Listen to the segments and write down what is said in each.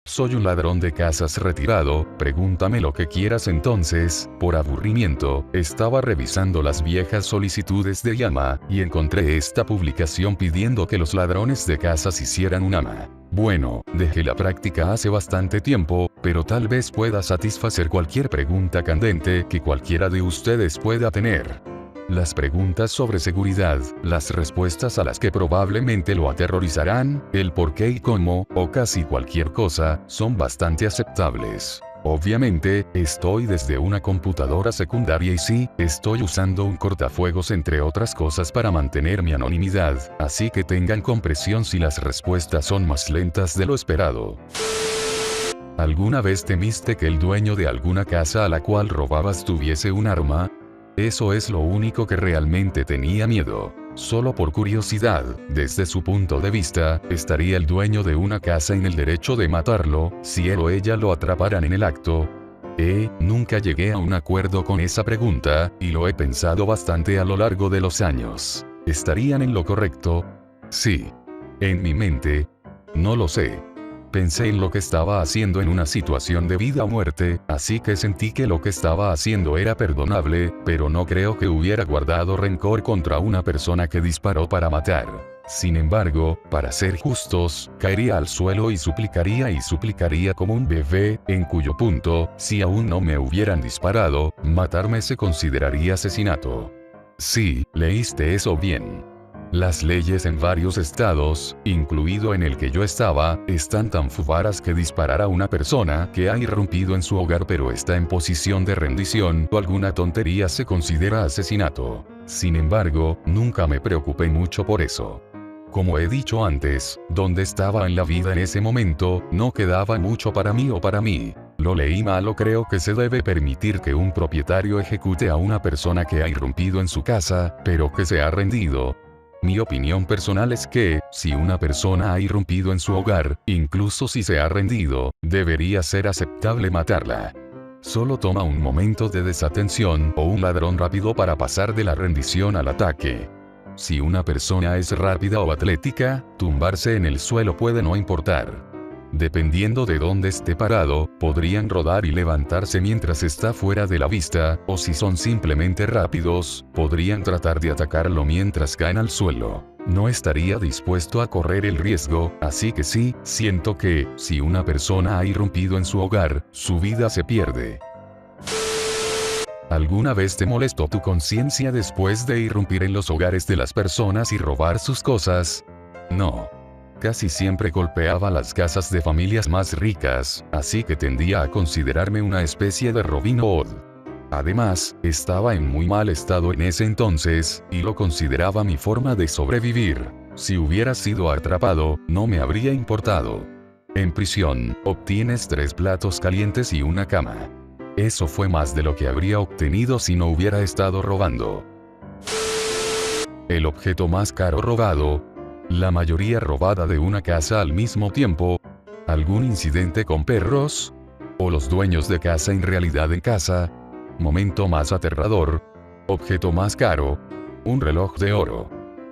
Soy un ladrón de casas retirado, pregúntame lo que quieras entonces. Por aburrimiento, estaba revisando las viejas solicitudes de llama, y encontré esta publicación pidiendo que los ladrones de casas hicieran un ama. Bueno, dejé la práctica hace bastante tiempo, pero tal vez pueda satisfacer cualquier pregunta candente que cualquiera de ustedes pueda tener. Las preguntas sobre seguridad, las respuestas a las que probablemente lo aterrorizarán, el por qué y cómo, o casi cualquier cosa, son bastante aceptables. Obviamente, estoy desde una computadora secundaria y sí, estoy usando un cortafuegos entre otras cosas para mantener mi anonimidad, así que tengan comprensión si las respuestas son más lentas de lo esperado. ¿Alguna vez temiste que el dueño de alguna casa a la cual robabas tuviese un arma? Eso es lo único que realmente tenía miedo. Solo por curiosidad, desde su punto de vista, ¿estaría el dueño de una casa en el derecho de matarlo, si él o ella lo atraparan en el acto? Nunca llegué a un acuerdo con esa pregunta, y lo he pensado bastante a lo largo de los años. ¿Estarían en lo correcto? Sí. En mi mente, no lo sé. Pensé en lo que estaba haciendo en una situación de vida o muerte, así que sentí que lo que estaba haciendo era perdonable, pero no creo que hubiera guardado rencor contra una persona que disparó para matar. Sin embargo, para ser justos, caería al suelo y suplicaría como un bebé, en cuyo punto, si aún no me hubieran disparado, matarme se consideraría asesinato. Sí, leíste eso bien. Las leyes en varios estados, incluido en el que yo estaba, están tan fubaras que disparar a una persona que ha irrumpido en su hogar pero está en posición de rendición o alguna tontería se considera asesinato. Sin embargo, nunca me preocupé mucho por eso. Como he dicho antes, donde estaba en la vida en ese momento, no quedaba mucho para mí o para mí. Lo leí mal o creo que se debe permitir que un propietario ejecute a una persona que ha irrumpido en su casa, pero que se ha rendido. Mi opinión personal es que, si una persona ha irrumpido en su hogar, incluso si se ha rendido, debería ser aceptable matarla. Solo toma un momento de desatención o un ladrón rápido para pasar de la rendición al ataque. Si una persona es rápida o atlética, tumbarse en el suelo puede no importar. Dependiendo de dónde esté parado, podrían rodar y levantarse mientras está fuera de la vista, o si son simplemente rápidos, podrían tratar de atacarlo mientras caen al suelo. No estaría dispuesto a correr el riesgo, así que sí, siento que, si una persona ha irrumpido en su hogar, su vida se pierde. ¿Alguna vez te molestó tu conciencia después de irrumpir en los hogares de las personas y robar sus cosas? No. Casi siempre golpeaba las casas de familias más ricas, así que tendía a considerarme una especie de Robin Hood. Además, estaba en muy mal estado en ese entonces, y lo consideraba mi forma de sobrevivir. Si hubiera sido atrapado, no me habría importado. En prisión, obtienes 3 platos calientes y una cama. Eso fue más de lo que habría obtenido si no hubiera estado robando. El objeto más caro robado. La mayoría robada de una casa al mismo tiempo. ¿Algún incidente con perros? ¿O los dueños de casa en realidad en casa? Momento más aterrador. Objeto más caro. Un reloj de oro.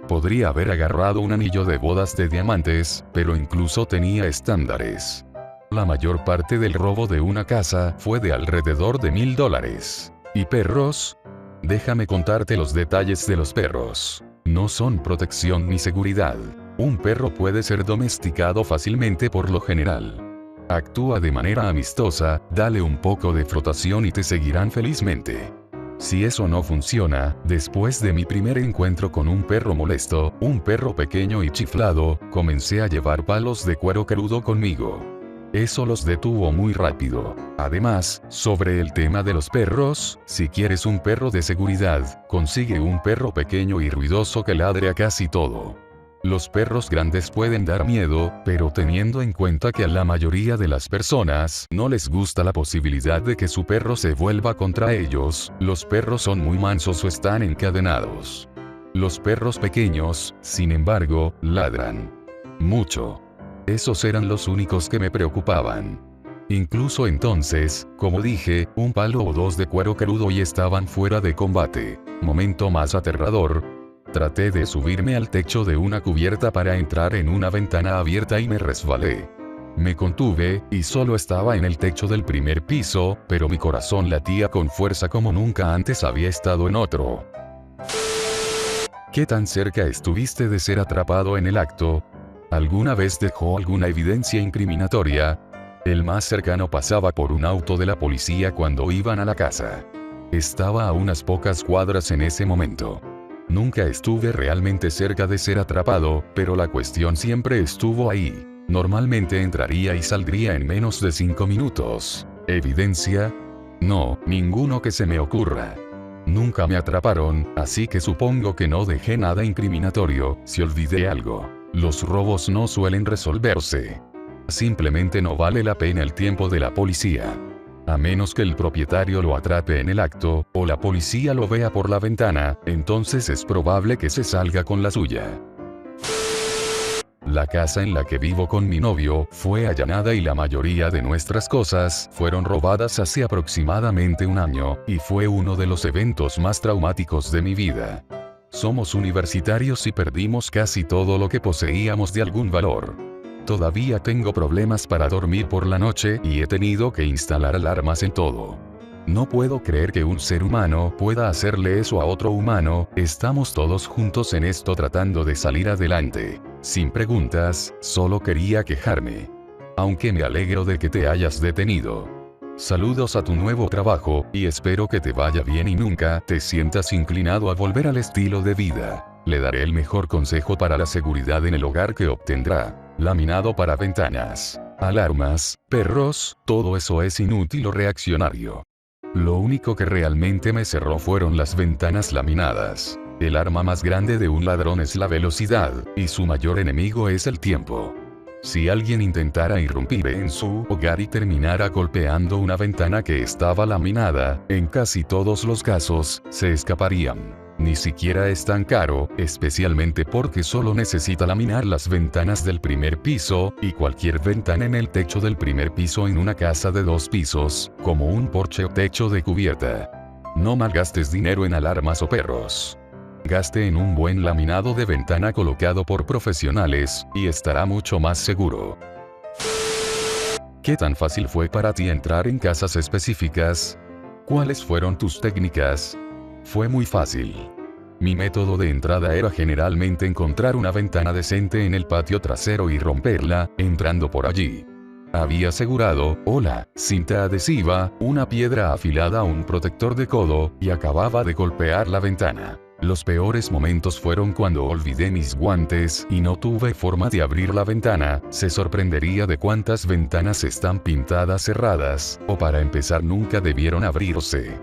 Podría haber agarrado un anillo de bodas de diamantes, pero incluso tenía estándares. La mayor parte del robo de una casa fue de alrededor de $1000. ¿Y perros? Déjame contarte los detalles de los perros. No son protección ni seguridad. Un perro puede ser domesticado fácilmente por lo general. Actúa de manera amistosa, dale un poco de frotación y te seguirán felizmente. Si eso no funciona, después de mi primer encuentro con un perro molesto, un perro pequeño y chiflado, comencé a llevar palos de cuero crudo conmigo. Eso los detuvo muy rápido. Además, sobre el tema de los perros, si quieres un perro de seguridad, consigue un perro pequeño y ruidoso que ladre a casi todo. Los perros grandes pueden dar miedo, pero teniendo en cuenta que a la mayoría de las personas no les gusta la posibilidad de que su perro se vuelva contra ellos, los perros son muy mansos o están encadenados. Los perros pequeños, sin embargo, ladran mucho. Esos eran los únicos que me preocupaban. Incluso entonces, como dije, un palo o 2 de cuero crudo y estaban fuera de combate. Momento más aterrador. Traté de subirme al techo de una cubierta para entrar en una ventana abierta y me resbalé. Me contuve, y solo estaba en el techo del primer piso, pero mi corazón latía con fuerza como nunca antes había estado en otro. ¿Qué tan cerca estuviste de ser atrapado en el acto? ¿Alguna vez dejó alguna evidencia incriminatoria? El más cercano pasaba por un auto de la policía cuando iban a la casa. Estaba a unas pocas cuadras en ese momento. Nunca estuve realmente cerca de ser atrapado, pero la cuestión siempre estuvo ahí. Normalmente entraría y saldría en menos de 5 minutos. ¿Evidencia? No, ninguno que se me ocurra. Nunca me atraparon, así que supongo que no dejé nada incriminatorio. Si olvidé algo, los robos no suelen resolverse. Simplemente no vale la pena el tiempo de la policía. A menos que el propietario lo atrape en el acto, o la policía lo vea por la ventana, entonces es probable que se salga con la suya. La casa en la que vivo con mi novio fue allanada y la mayoría de nuestras cosas fueron robadas hace aproximadamente un año, y fue uno de los eventos más traumáticos de mi vida. Somos universitarios y perdimos casi todo lo que poseíamos de algún valor. Todavía tengo problemas para dormir por la noche y he tenido que instalar alarmas en todo. No puedo creer que un ser humano pueda hacerle eso a otro humano. Estamos todos juntos en esto tratando de salir adelante. Sin preguntas, solo quería quejarme. Aunque me alegro de que te hayas detenido. Saludos a tu nuevo trabajo, y espero que te vaya bien y nunca te sientas inclinado a volver al estilo de vida. Le daré el mejor consejo para la seguridad en el hogar que obtendrá. Laminado para ventanas, alarmas, perros, todo eso es inútil o reaccionario. Lo único que realmente me cerró fueron las ventanas laminadas. El arma más grande de un ladrón es la velocidad, y su mayor enemigo es el tiempo. Si alguien intentara irrumpir en su hogar y terminara golpeando una ventana que estaba laminada, en casi todos los casos, se escaparían. Ni siquiera es tan caro, especialmente porque solo necesita laminar las ventanas del primer piso, y cualquier ventana en el techo del primer piso en una casa de 2 pisos, como un porche o techo de cubierta. No malgastes dinero en alarmas o perros. Gaste en un buen laminado de ventana colocado por profesionales, y estará mucho más seguro. ¿Qué tan fácil fue para ti entrar en casas específicas? ¿Cuáles fueron tus técnicas? Fue muy fácil. Mi método de entrada era generalmente encontrar una ventana decente en el patio trasero y romperla, entrando por allí. Había asegurado, cinta adhesiva, una piedra afilada, un protector de codo, y acababa de golpear la ventana. Los peores momentos fueron cuando olvidé mis guantes y no tuve forma de abrir la ventana. Se sorprendería de cuántas ventanas están pintadas cerradas, o para empezar nunca debieron abrirse.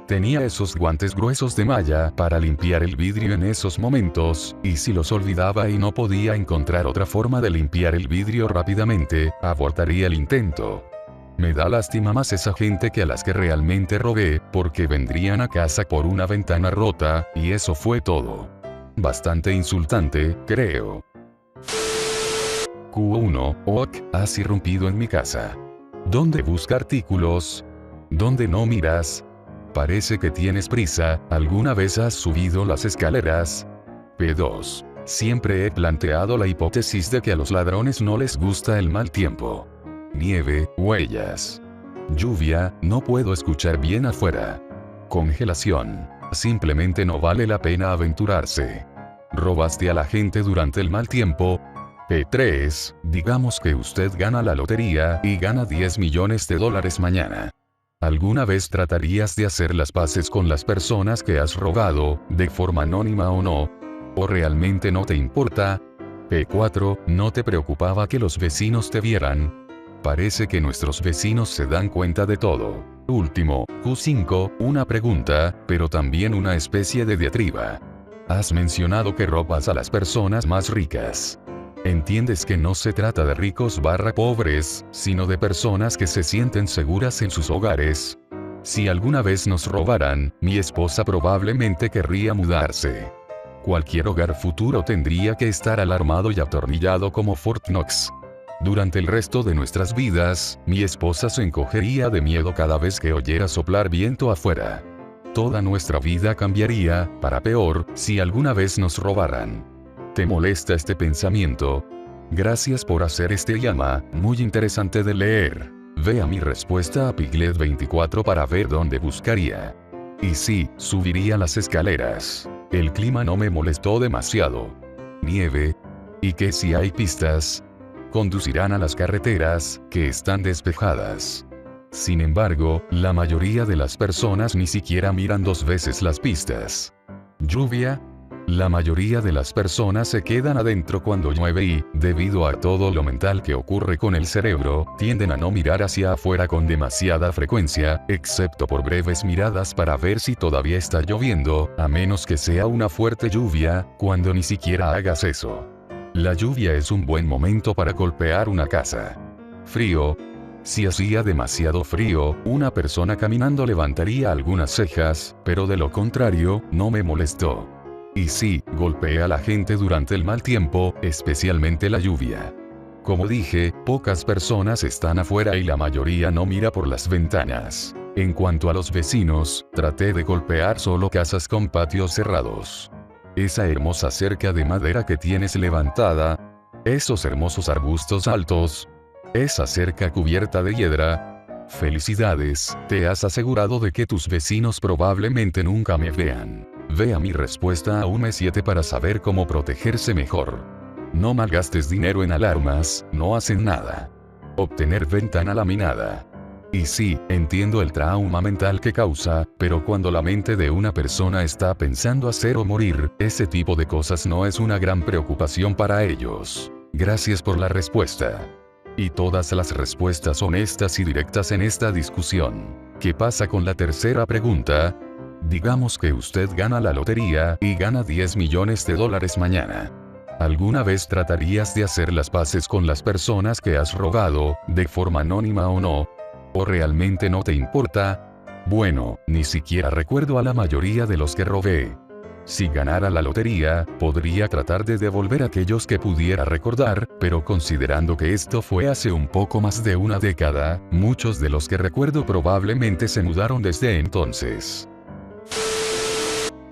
Tenía esos guantes gruesos de malla para limpiar el vidrio en esos momentos, y si los olvidaba y no podía encontrar otra forma de limpiar el vidrio rápidamente, abortaría el intento. Me da lástima más esa gente que a las que realmente robé, porque vendrían a casa por una ventana rota, y eso fue todo. Bastante insultante, creo. Q1, has irrumpido en mi casa. ¿Dónde busca artículos? ¿Dónde no miras? Parece que tienes prisa. ¿Alguna vez has subido las escaleras? P2. Siempre he planteado la hipótesis de que a los ladrones no les gusta el mal tiempo. Nieve, huellas. Lluvia, no puedo escuchar bien afuera. Congelación. Simplemente no vale la pena aventurarse. Robaste a la gente durante el mal tiempo. P3. Digamos que usted gana la lotería y gana $10 millones mañana. ¿Alguna vez tratarías de hacer las paces con las personas que has robado, de forma anónima o no? ¿O realmente no te importa? P4. ¿No te preocupaba que los vecinos te vieran? Parece que nuestros vecinos se dan cuenta de todo. Último, Q5, una pregunta, pero también una especie de diatriba. Has mencionado que robas a las personas más ricas. ¿Entiendes que no se trata de ricos/pobres, sino de personas que se sienten seguras en sus hogares? Si alguna vez nos robaran, mi esposa probablemente querría mudarse. Cualquier hogar futuro tendría que estar alarmado y atornillado como Fort Knox. Durante el resto de nuestras vidas, mi esposa se encogería de miedo cada vez que oyera soplar viento afuera. Toda nuestra vida cambiaría, para peor, si alguna vez nos robaran. ¿Te molesta este pensamiento? Gracias por hacer este llama, muy interesante de leer. Vea mi respuesta a Piglet 24 para ver dónde buscaría. Y sí, subiría las escaleras. El clima no me molestó demasiado. Nieve. ¿Y que si hay pistas? Conducirán a las carreteras, que están despejadas. Sin embargo, la mayoría de las personas ni siquiera miran 2 veces las pistas. ¿Lluvia? La mayoría de las personas se quedan adentro cuando llueve y, debido a todo lo mental que ocurre con el cerebro, tienden a no mirar hacia afuera con demasiada frecuencia, excepto por breves miradas para ver si todavía está lloviendo, a menos que sea una fuerte lluvia, cuando ni siquiera hagas eso. La lluvia es un buen momento para golpear una casa. Frío. Si hacía demasiado frío, una persona caminando levantaría algunas cejas, pero de lo contrario, no me molestó. Y sí, golpeé a la gente durante el mal tiempo, especialmente la lluvia. Como dije, pocas personas están afuera y la mayoría no mira por las ventanas. En cuanto a los vecinos, traté de golpear solo casas con patios cerrados. Esa hermosa cerca de madera que tienes levantada, esos hermosos arbustos altos, esa cerca cubierta de hiedra. Felicidades, te has asegurado de que tus vecinos probablemente nunca me vean. Vea mi respuesta a un M7 para saber cómo protegerse mejor. No malgastes dinero en alarmas, no hacen nada. Obtener ventana laminada. Y sí, entiendo el trauma mental que causa, pero cuando la mente de una persona está pensando hacer o morir, ese tipo de cosas no es una gran preocupación para ellos. Gracias por la respuesta. Y todas las respuestas honestas y directas en esta discusión. ¿Qué pasa con la tercera pregunta? Digamos que usted gana la lotería y gana 10 millones de dólares mañana. ¿Alguna vez tratarías de hacer las paces con las personas que has robado, de forma anónima o no? ¿O realmente no te importa? Bueno, ni siquiera recuerdo a la mayoría de los que robé. Si ganara la lotería, podría tratar de devolver a aquellos que pudiera recordar, pero considerando que esto fue hace un poco más de una década, muchos de los que recuerdo probablemente se mudaron desde entonces.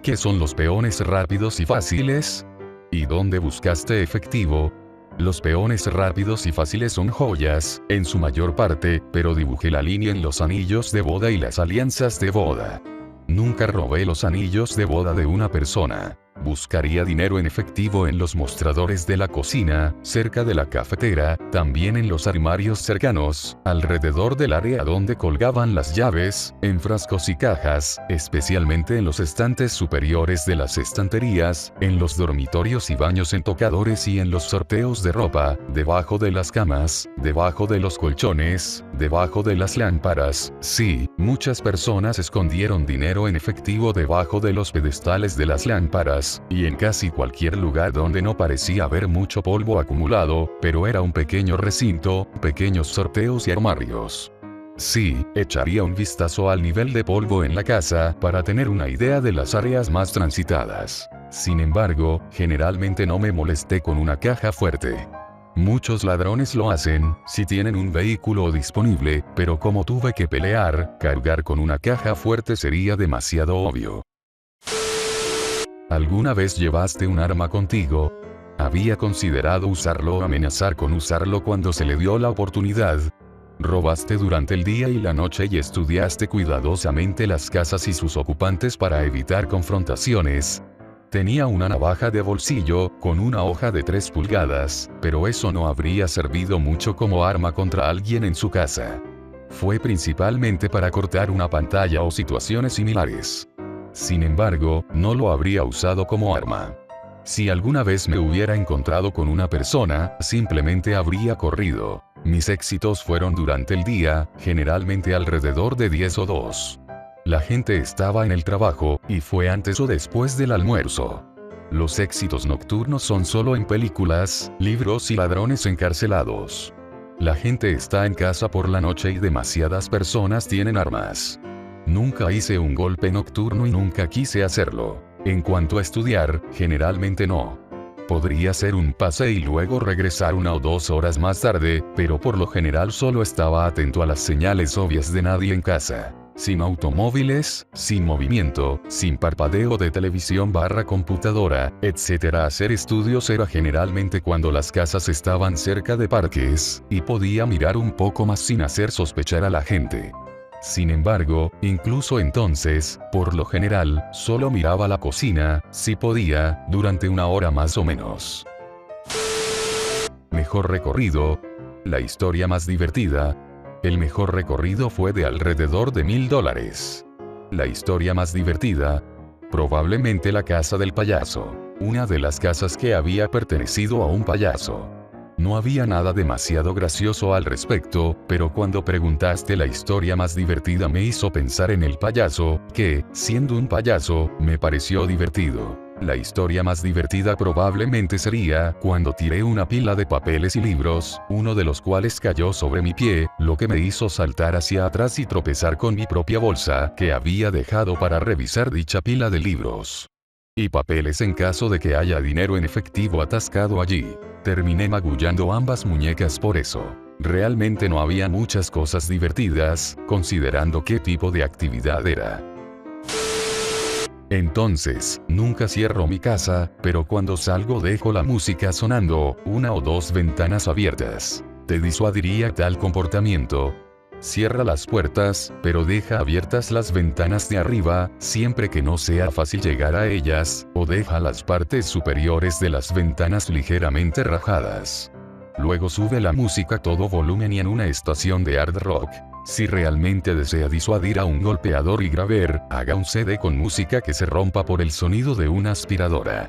¿Qué son los peones rápidos y fáciles? ¿Y dónde buscaste efectivo? Los peones rápidos y fáciles son joyas, en su mayor parte, pero dibujé la línea en los anillos de boda y las alianzas de boda. Nunca robé los anillos de boda de una persona. Buscaría dinero en efectivo en los mostradores de la cocina, cerca de la cafetera, también en los armarios cercanos, alrededor del área donde colgaban las llaves, en frascos y cajas, especialmente en los estantes superiores de las estanterías, en los dormitorios y baños en tocadores y en los sorteos de ropa, debajo de las camas, debajo de los colchones, debajo de las lámparas. Sí, muchas personas escondieron dinero en efectivo debajo de los pedestales de las lámparas, y en casi cualquier lugar donde no parecía haber mucho polvo acumulado, pero era un pequeño recinto, pequeños sorteos y armarios. Sí, echaría un vistazo al nivel de polvo en la casa para tener una idea de las áreas más transitadas. Sin embargo, generalmente no me molesté con una caja fuerte. Muchos ladrones lo hacen, si tienen un vehículo disponible, pero como tuve que pelear, cargar con una caja fuerte sería demasiado obvio. ¿Alguna vez llevaste un arma contigo? ¿Había considerado usarlo o amenazar con usarlo cuando se le dio la oportunidad? ¿Robaste durante el día y la noche y estudiaste cuidadosamente las casas y sus ocupantes para evitar confrontaciones? Tenía una navaja de bolsillo, con una hoja de 3 pulgadas, pero eso no habría servido mucho como arma contra alguien en su casa. Fue principalmente para cortar una pantalla o situaciones similares. Sin embargo, no lo habría usado como arma. Si alguna vez me hubiera encontrado con una persona, simplemente habría corrido. Mis éxitos fueron durante el día, generalmente alrededor de 10 o 2. La gente estaba en el trabajo, y fue antes o después del almuerzo. Los éxitos nocturnos son solo en películas, libros y ladrones encarcelados. La gente está en casa por la noche y demasiadas personas tienen armas. Nunca hice un golpe nocturno y nunca quise hacerlo. En cuanto a estudiar, generalmente no. Podría hacer un pase y luego regresar 1 o 2 horas más tarde, pero por lo general solo estaba atento a las señales obvias de nadie en casa. sin automóviles, sin movimiento, sin parpadeo de televisión / computadora, etc. Hacer estudios era generalmente cuando las casas estaban cerca de parques, y podía mirar un poco más sin hacer sospechar a la gente. Sin embargo, incluso entonces, por lo general, solo miraba la cocina, si podía, durante una hora más o menos. Mejor recorrido. La historia más divertida. El mejor recorrido fue de alrededor de $1000. La historia más divertida. Probablemente la casa del payaso. Una de las casas que había pertenecido a un payaso. No había nada demasiado gracioso al respecto, pero cuando preguntaste la historia más divertida me hizo pensar en el payaso, que, siendo un payaso, me pareció divertido. La historia más divertida probablemente sería cuando tiré una pila de papeles y libros, uno de los cuales cayó sobre mi pie, lo que me hizo saltar hacia atrás y tropezar con mi propia bolsa, que había dejado para revisar dicha pila de libros y papeles en caso de que haya dinero en efectivo atascado allí. Terminé magullando ambas muñecas por eso. Realmente no había muchas cosas divertidas, considerando qué tipo de actividad era. Entonces, nunca cierro mi casa, pero cuando salgo dejo la música sonando, una o dos ventanas abiertas. ¿Te disuadiría tal comportamiento? Cierra las puertas, pero deja abiertas las ventanas de arriba, siempre que no sea fácil llegar a ellas, o deja las partes superiores de las ventanas ligeramente rajadas. Luego sube la música a todo volumen y en una estación de hard rock. Si realmente desea disuadir a un golpeador y graver, haga un CD con música que se rompa por el sonido de una aspiradora.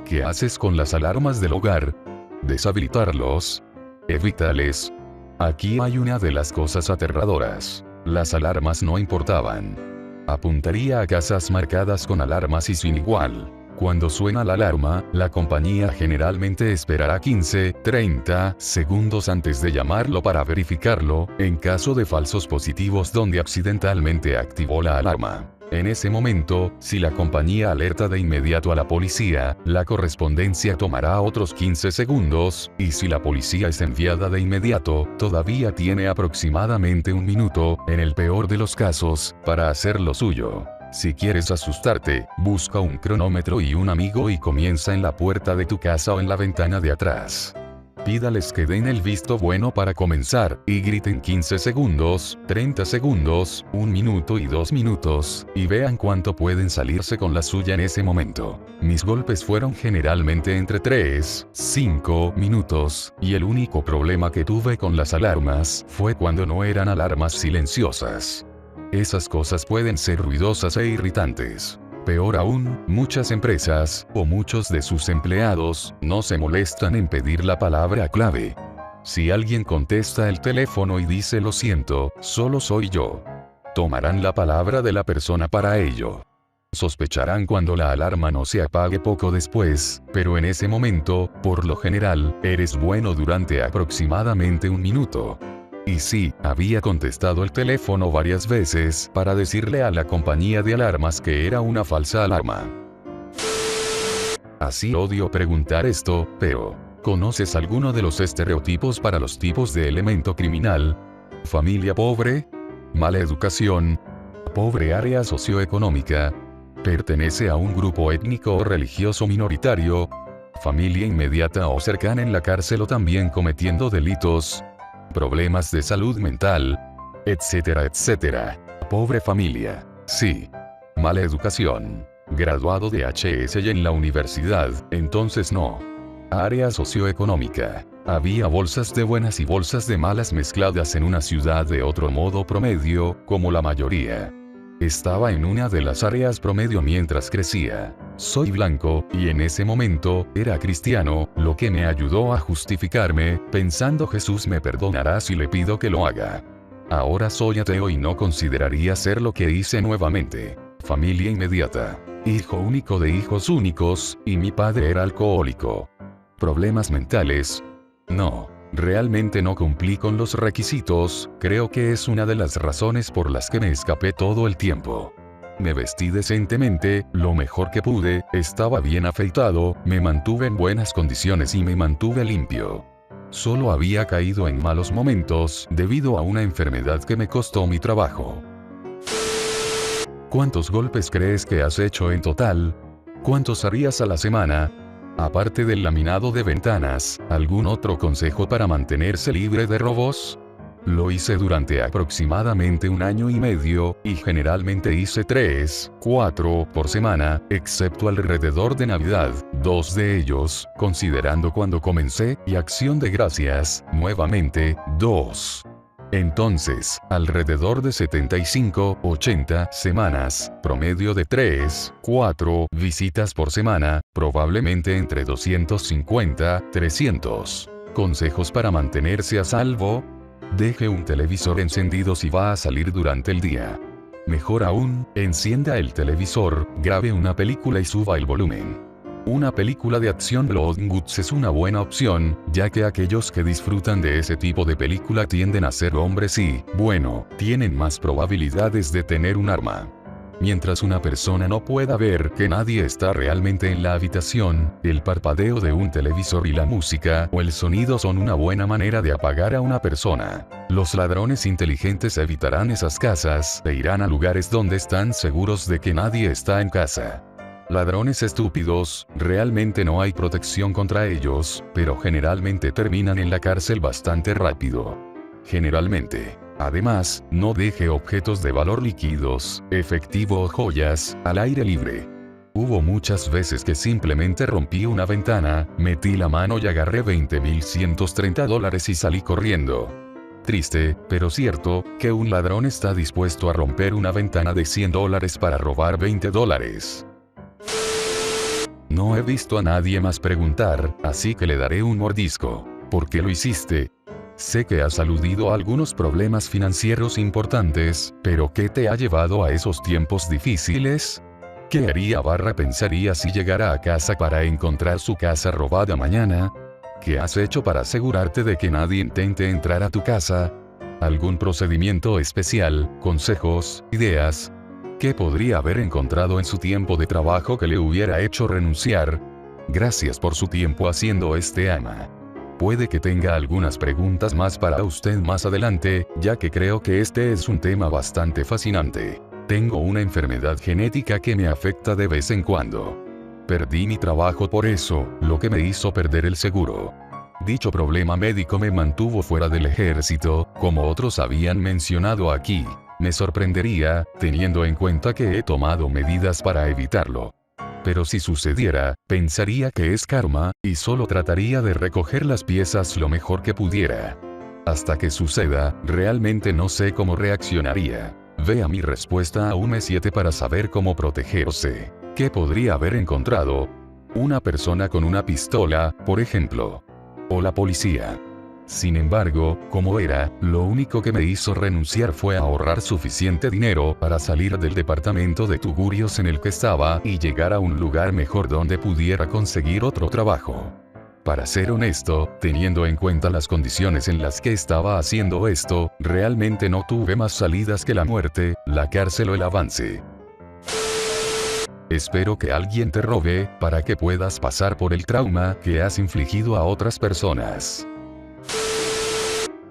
¿Qué haces con las alarmas del hogar? Deshabilitarlos. Evítales. Aquí hay una de las cosas aterradoras. Las alarmas no importaban. Apuntaría a casas marcadas con alarmas y sin igual. Cuando suena la alarma, la compañía generalmente esperará 15-30 segundos antes de llamarlo para verificarlo, en caso de falsos positivos donde accidentalmente activó la alarma. En ese momento, si la compañía alerta de inmediato a la policía, la correspondencia tomará otros 15 segundos, y si la policía es enviada de inmediato, todavía tiene aproximadamente un minuto, en el peor de los casos, para hacer lo suyo. Si quieres asustarte, busca un cronómetro y un amigo y comienza en la puerta de tu casa o en la ventana de atrás. Pídales que den el visto bueno para comenzar, y griten 15 segundos, 30 segundos, 1 minuto y 2 minutos, y vean cuánto pueden salirse con la suya en ese momento. Mis golpes fueron generalmente entre 3-5 minutos, y el único problema que tuve con las alarmas fue cuando no eran alarmas silenciosas. Esas cosas pueden ser ruidosas e irritantes. Peor aún, muchas empresas, o muchos de sus empleados, no se molestan en pedir la palabra clave. Si alguien contesta el teléfono y dice lo siento, solo soy yo, tomarán la palabra de la persona para ello. Sospecharán cuando la alarma no se apague poco después, pero en ese momento, por lo general, eres bueno durante aproximadamente 1 minuto. Y sí, había contestado el teléfono varias veces para decirle a la compañía de alarmas que era una falsa alarma. Así odio preguntar esto, pero ¿conoces alguno de los estereotipos para los tipos de elemento criminal? Familia pobre, mala educación, pobre área socioeconómica, pertenece a un grupo étnico o religioso minoritario, familia inmediata o cercana en la cárcel o también cometiendo delitos, problemas de salud mental, etcétera, etcétera. Pobre familia. Sí. Mala educación. Graduado de HS en la universidad, entonces no. Área socioeconómica. Había bolsas de buenas y bolsas de malas mezcladas en una ciudad de otro modo promedio, como la mayoría. Estaba en una de las áreas promedio mientras crecía. Soy blanco, y en ese momento, era cristiano, lo que me ayudó a justificarme, pensando Jesús me perdonará si le pido que lo haga. Ahora soy ateo y no consideraría hacer lo que hice nuevamente. Familia inmediata. Hijo único de hijos únicos, y mi padre era alcohólico. Problemas mentales. No. Realmente no cumplí con los requisitos, creo que es una de las razones por las que me escapé todo el tiempo. Me vestí decentemente, lo mejor que pude, estaba bien afeitado, me mantuve en buenas condiciones y me mantuve limpio. Solo había caído en malos momentos debido a una enfermedad que me costó mi trabajo. ¿Cuántos golpes crees que has hecho en total? ¿Cuántos harías a la semana? Aparte del laminado de ventanas, ¿algún otro consejo para mantenerse libre de robos? Lo hice durante aproximadamente 1 año y medio, y generalmente hice 3, 4 por semana, excepto alrededor de Navidad, 2 de ellos, considerando cuando comencé, y Acción de Gracias, nuevamente, 2. Entonces, alrededor de 75, 80 semanas, promedio de 3, 4 visitas por semana, probablemente entre 250, 300. ¿Consejos para mantenerse a salvo? Deje un televisor encendido si va a salir durante el día. Mejor aún, encienda el televisor, grabe una película y suba el volumen. Una película de acción Bloodguts es una buena opción, ya que aquellos que disfrutan de ese tipo de película tienden a ser hombres y, bueno, tienen más probabilidades de tener un arma. Mientras una persona no pueda ver que nadie está realmente en la habitación, el parpadeo de un televisor y la música o el sonido son una buena manera de apagar a una persona. Los ladrones inteligentes evitarán esas casas e irán a lugares donde están seguros de que nadie está en casa. Ladrones estúpidos, realmente no hay protección contra ellos, pero generalmente terminan en la cárcel bastante rápido. Generalmente. Además, no deje objetos de valor líquidos, efectivo o joyas, al aire libre. Hubo muchas veces que simplemente rompí una ventana, metí la mano y agarré $20,130 y salí corriendo. Triste, pero cierto, que un ladrón está dispuesto a romper una ventana de $100 para robar $20. No he visto a nadie más preguntar, así que le daré un mordisco. ¿Por qué lo hiciste? Sé que has aludido a algunos problemas financieros importantes, pero ¿qué te ha llevado a esos tiempos difíciles? ¿Qué pensaría si llegara a casa para encontrar su casa robada mañana? ¿Qué has hecho para asegurarte de que nadie intente entrar a tu casa? ¿Algún procedimiento especial, consejos, ideas? ¿Qué podría haber encontrado en su tiempo de trabajo que le hubiera hecho renunciar? Gracias por su tiempo haciendo este ama. Puede que tenga algunas preguntas más para usted más adelante, ya que creo que este es un tema bastante fascinante. Tengo una enfermedad genética que me afecta de vez en cuando. Perdí mi trabajo por eso, lo que me hizo perder el seguro. Dicho problema médico me mantuvo fuera del ejército, como otros habían mencionado aquí. Me sorprendería, teniendo en cuenta que he tomado medidas para evitarlo. Pero si sucediera, pensaría que es karma, y solo trataría de recoger las piezas lo mejor que pudiera. Hasta que suceda, realmente no sé cómo reaccionaría. Vea mi respuesta a un M7 para saber cómo protegerse. ¿Qué podría haber encontrado? Una persona con una pistola, por ejemplo. O la policía. Sin embargo, como era, lo único que me hizo renunciar fue ahorrar suficiente dinero para salir del departamento de tugurios en el que estaba y llegar a un lugar mejor donde pudiera conseguir otro trabajo. Para ser honesto, teniendo en cuenta las condiciones en las que estaba haciendo esto, realmente no tuve más salidas que la muerte, la cárcel o el avance. Espero que alguien te robe, para que puedas pasar por el trauma que has infligido a otras personas.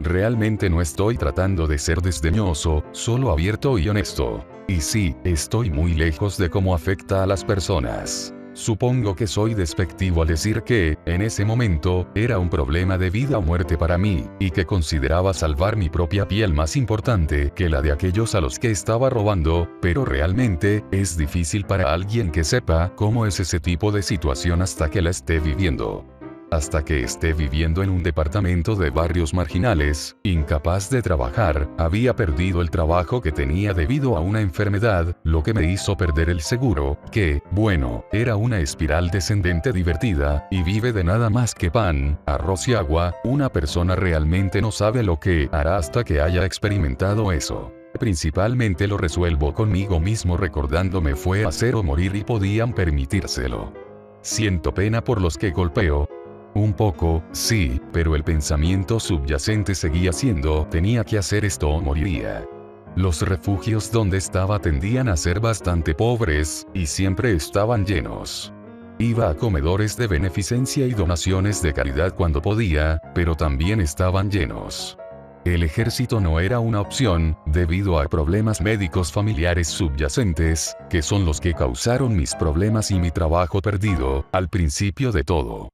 Realmente no estoy tratando de ser desdeñoso, solo abierto y honesto. Y sí, estoy muy lejos de cómo afecta a las personas. Supongo que soy despectivo al decir que, en ese momento, era un problema de vida o muerte para mí, y que consideraba salvar mi propia piel más importante que la de aquellos a los que estaba robando, pero realmente, es difícil para alguien que sepa cómo es ese tipo de situación hasta que la esté viviendo. Hasta que esté viviendo en un departamento de barrios marginales, incapaz de trabajar, había perdido el trabajo que tenía debido a una enfermedad, lo que me hizo perder el seguro, que, bueno, era una espiral descendente divertida, y vive de nada más que pan, arroz y agua. Una persona realmente no sabe lo que hará hasta que haya experimentado eso. Principalmente lo resuelvo conmigo mismo recordándome fue hacer o morir y podían permitírselo. Siento pena por los que golpeo. Un poco, sí, pero el pensamiento subyacente seguía siendo, tenía que hacer esto o moriría. Los refugios donde estaba tendían a ser bastante pobres, y siempre estaban llenos. Iba a comedores de beneficencia y donaciones de caridad cuando podía, pero también estaban llenos. El ejército no era una opción, debido a problemas médicos familiares subyacentes, que son los que causaron mis problemas y mi trabajo perdido, al principio de todo.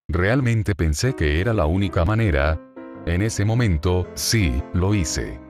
Realmente pensé que era la única manera. En ese momento, sí, lo hice.